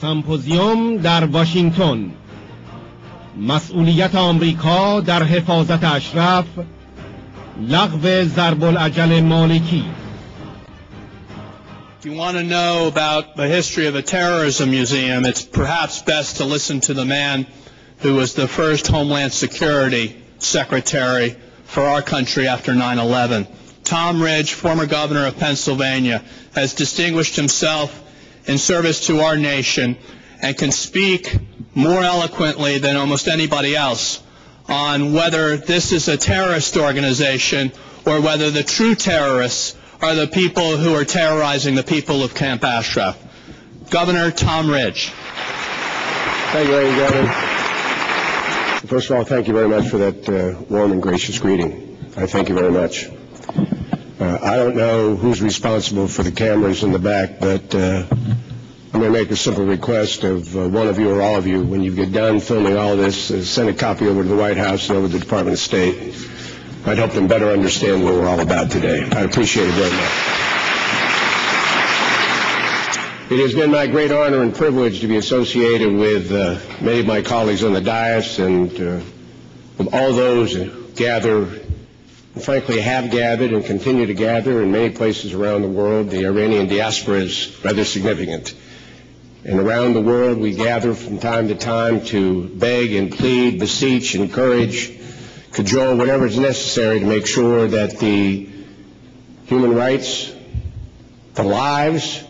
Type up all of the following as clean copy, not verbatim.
سمپوزيوم در واشنگتن، مسئوليت آمريكا در حفاظت اشرف، لغوضرب الاجل مالكي. If you want to know about the history of a terrorism museum, it's perhaps best to listen to the man who was the first Homeland Security Secretary for our country after 9/11. Tom Ridge, former governor of Pennsylvania, has distinguished himself in service to our nation and can speak more eloquently than almost anybody else on whether this is a terrorist organization or whether the true terrorists are the people who are terrorizing the people of Camp Ashraf. Governor Tom Ridge. Thank you, Lady Governor. First of all, thank you very much for that warm and gracious greeting. I thank you very much. I don't know who's responsible for the cameras in the back, but I'm going to make a simple request of one of you or all of you, when you get done filming all this, send a copy over to the White House and over to the Department of State. I'd help them better understand what we're all about today. I appreciate it very much. It has been my great honor and privilege to be associated with many of my colleagues on the dais and with all those who gather, and frankly have gathered and continue to gather in many places around the world. The Iranian diaspora is rather significant. And around the world we gather from time to time to beg and plead, beseech, encourage, cajole, whatever is necessary to make sure that the human rights, the lives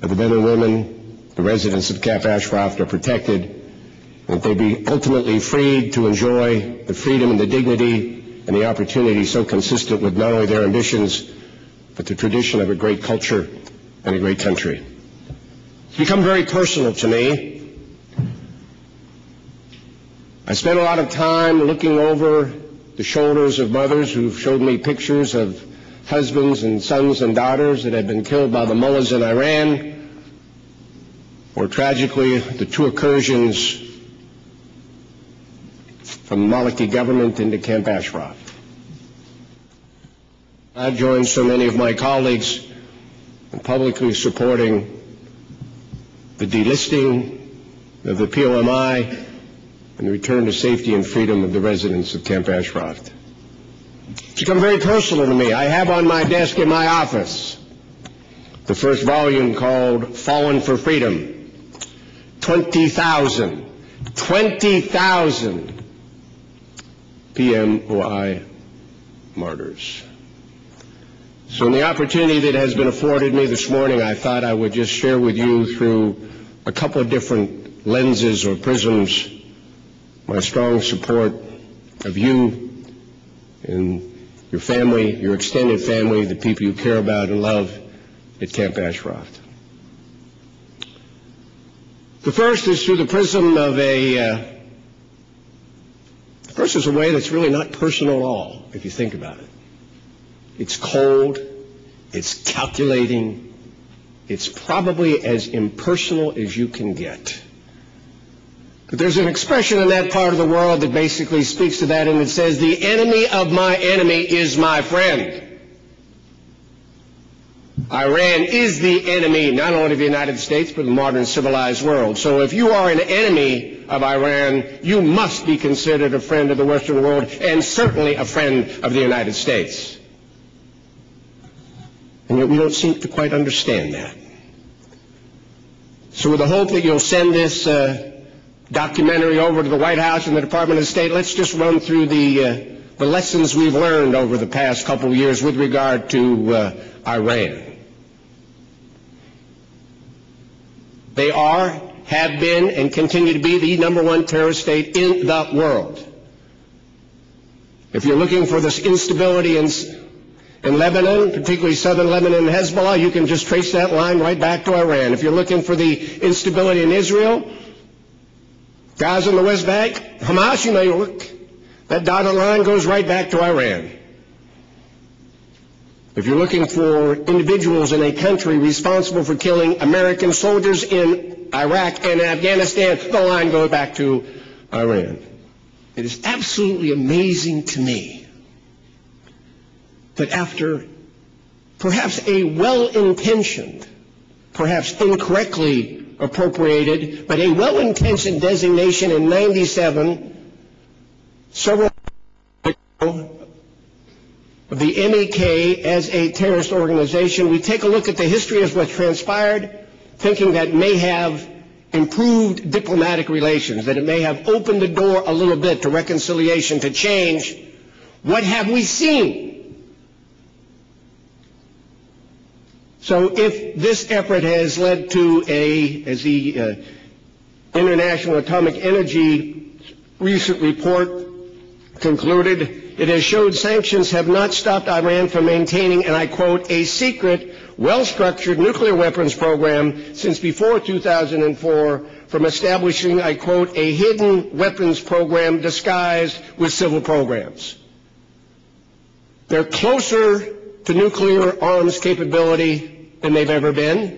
of the men and women, the residents of Camp Ashraf are protected, and that they be ultimately freed to enjoy the freedom and the dignity and the opportunity so consistent with not only their ambitions, but the tradition of a great culture and a great country. It's become very personal to me. I spent a lot of time looking over the shoulders of mothers who've showed me pictures of husbands and sons and daughters that have been killed by the mullahs in Iran, or tragically the two incursions from the Maliki government into Camp Ashraf. I've joined so many of my colleagues in publicly supporting the delisting of the POMI and the return to safety and freedom of the residents of Camp Ashraf. It's become very personal to me. I have on my desk in my office the first volume called Fallen for Freedom. 20,000 PMOI martyrs. So in the opportunity that has been afforded me this morning, I thought I would just share with you through a couple of different lenses or prisms my strong support of you and your family, your extended family, the people you care about and love at Camp Ashraf. The first is through the prism of first is a way that's really not personal at all, if you think about it. It's cold, it's calculating, it's probably as impersonal as you can get. But there's an expression in that part of the world that basically speaks to that, and it says, the enemy of my enemy is my friend. Iran is the enemy not only of the United States, but the modern civilized world. So if you are an enemy of Iran, you must be considered a friend of the Western world, and certainly a friend of the United States. And yet we don't seem to quite understand that. So with the hope that you'll send this documentary over to the White House and the Department of State, let's just run through the lessons we've learned over the past couple of years with regard to Iran. They are, have been, and continue to be the #1 terrorist state in the world. If you're looking for this instability in Lebanon, particularly southern Lebanon and Hezbollah, you can just trace that line right back to Iran. If you're looking for the instability in Israel, Gaza and the West Bank, Hamas, you may look. That dotted line goes right back to Iran. If you're looking for individuals in a country responsible for killing American soldiers in Iraq and Afghanistan, the line goes back to Iran. It is absolutely amazing to me that after perhaps a well-intentioned, perhaps incorrectly appropriated, but a well-intentioned designation in 97, several of the MEK as a terrorist organization. We take a look at the history of what transpired, thinking that may have improved diplomatic relations, that it may have opened the door a little bit to reconciliation, to change. What have we seen? So if this effort has led to as the International Atomic Energy recent report concluded, it has showed sanctions have not stopped Iran from maintaining, and I quote, a secret, well-structured nuclear weapons program since before 2004, from establishing, I quote, a hidden weapons program disguised with civil programs. They're closer to nuclear arms capability than they've ever been.